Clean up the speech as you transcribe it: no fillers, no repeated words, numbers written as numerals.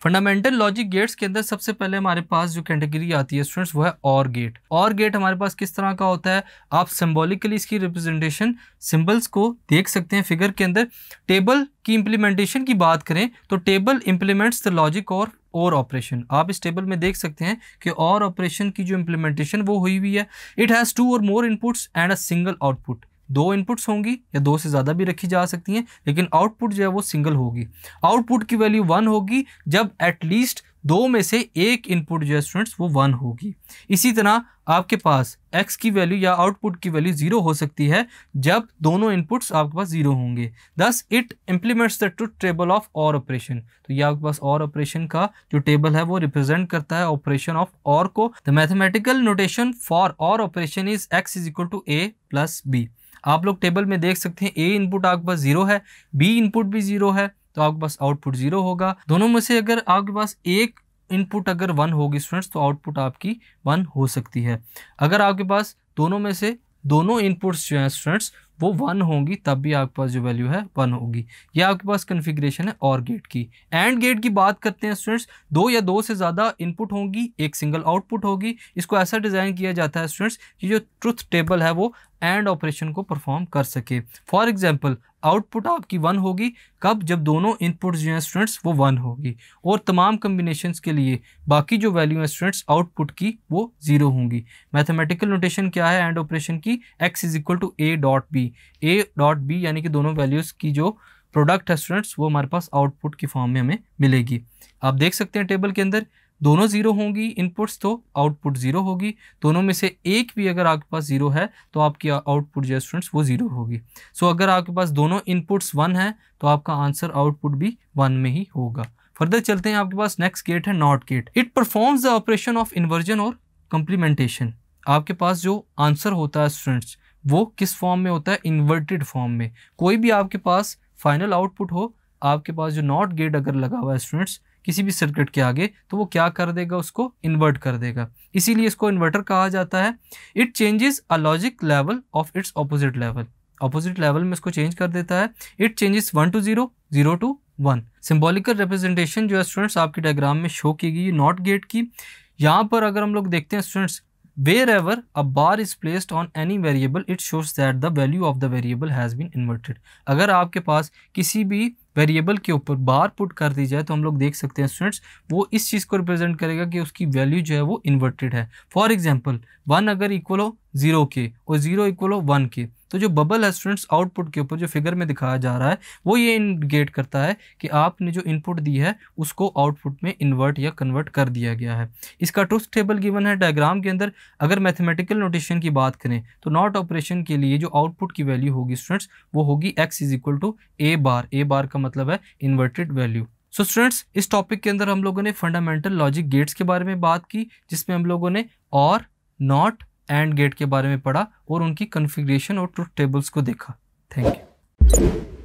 Fundamental logic gates के अंदर सबसे पहले हमारे पास जो कैटेगरी आती है स्टूडेंट्स वो है और गेट। और गेट हमारे पास किस तरह का होता है, आप सिंबॉलिकली इसकी रिप्रेजेंटेशन सिंबल्स को देख सकते हैं फिगर के अंदर। टेबल की इंप्लीमेंटेशन की बात करें तो टेबल इंप्लीमेंट्स द लॉजिक और ऑपरेशन। आप इस टेबल में देख सकते हैं कि और ऑपरेशन की जो इंप्लीमेंटेशन वो हुई हुई है। इट हैज़ 2 और more inputs and a single output. 2 inputs होंगी या 2 से ज़्यादा भी रखी जा सकती हैं, लेकिन आउटपुट जो है वो सिंगल होगी। आउटपुट की वैल्यू 1 होगी जब एटलीस्ट 2 में से एक इनपुट जो है स्टूडेंट्स वो 1 होगी। इसी तरह आपके पास x की वैल्यू या आउटपुट की वैल्यू 0 हो सकती है जब दोनों इनपुट्स आपके पास 0 होंगे। Thus it implements the truth table of और ऑपरेशन। तो ये आपके पास और ऑपरेशन का जो टेबल है वो रिप्रेजेंट करता है ऑपरेशन ऑफ और को। The mathematical notation for OR operation is x is equal to a plus b। आप लोग टेबल में देख सकते हैं a इनपुट आपके पास 0 है, b इनपुट भी 0 है, तो आपके पास आउटपुट 0 होगा। दोनों में से अगर आपके पास एक इनपुट अगर 1 होगी स्टूडेंट्स तो आउटपुट आपकी 1 हो सकती है। अगर आपके पास दोनों में से दोनों इनपुट्स जो हैं स्टूडेंट्स वो 1 होंगी तब भी आपके पास जो वैल्यू है 1 होगी। यह आपके पास कन्फिग्रेशन है और गेट की। एंड गेट की बात करते हैं स्टूडेंट्स, 2 या 2 से ज़्यादा इनपुट होंगी, एक सिंगल आउटपुट होगी। इसको ऐसा डिज़ाइन किया जाता है स्टूडेंट्स कि जो ट्रुथ टेबल है वो एंड ऑपरेशन को परफॉर्म कर सके। फॉर एग्जाम्पल आउटपुट आपकी 1 होगी कब, जब दोनों इनपुट्स जो हैं स्टूडेंट्स वो 1 होगी, और तमाम कम्बिनेशंस के लिए बाकी जो वैल्यू है स्टूडेंट्स आउटपुट की वो 0 होंगी। मैथमेटिकल नोटेशन क्या है एंड ऑपरेशन की, x is equal to a dot b, यानी कि दोनों वैल्यूज़ की जो प्रोडक्ट है स्टूडेंट्स वो हमारे पास आउटपुट की फॉर्म में हमें मिलेगी। आप देख सकते हैं टेबल के अंदर दोनों 0 होंगी इनपुट्स तो आउटपुट 0 होगी। दोनों में से एक भी अगर आपके पास 0 है तो आपकी आउटपुट जो है स्टूडेंट्स वो 0 होगी। सो अगर आपके पास दोनों इनपुट्स 1 है तो आपका आंसर आउटपुट भी 1 में ही होगा। फर्दर चलते हैं, आपके पास नेक्स्ट गेट है not gate. It performs the operation of inversion और कंप्लीमेंटेशन। आपके पास जो आंसर होता है स्टूडेंट्स वो किस फॉर्म में होता है, इन्वर्टेड फॉर्म में। कोई भी आपके पास फाइनल आउटपुट हो, आपके पास जो नॉट गेट अगर लगा हुआ है स्टूडेंट्स किसी भी सर्किट के आगे, तो वो क्या कर देगा, उसको इन्वर्ट कर देगा, इसीलिए इसको इन्वर्टर कहा जाता है। It changes a logic level of its opposite level. Opposite level में इसको चेंज कर देता है। It changes 1 to 0, 0 to 1। Symbolical representation जो है स्टूडेंट्स आपकी डायग्राम में शो की गई नॉट गेट की। यहाँ पर अगर हम लोग देखते हैं students, wherever a bar is placed on any variable it shows that the value of the variable has been inverted। अगर आपके पास किसी भी वेरिएबल के ऊपर बार पुट कर दी जाए तो हम लोग देख सकते हैं स्टूडेंट्स वो इस चीज़ को रिप्रेजेंट करेगा कि उसकी वैल्यू जो है वो इन्वर्टेड है। फॉर एग्जांपल 1 अगर इक्वल हो 0 के और 0 इक्वल हो 1 के, तो जो बबल है स्टूडेंट्स आउटपुट के ऊपर जो फिगर में दिखाया जा रहा है वो ये इंडिकेट करता है कि आपने जो इनपुट दी है उसको आउटपुट में इन्वर्ट या कन्वर्ट कर दिया गया है। इसका ट्रुथ टेबल गिवन है डायग्राम के अंदर। अगर मैथमेटिकल नोटेशन की बात करें तो नॉट ऑपरेशन के लिए जो आउटपुट की वैल्यू होगी स्टूडेंट्स वो होगी x is equal to a bar. a bar का मतलब है इन्वर्टेड वैल्यू। सो स्टूडेंट्स इस टॉपिक के अंदर हम लोगों ने फंडामेंटल लॉजिक गेट्स के बारे में बात की, जिसमें हम लोगों ने और, नॉट, एंड गेट के बारे में पढ़ा और उनकी कॉन्फ़िगरेशन और ट्रुथ टेबल्स को देखा। Thank you.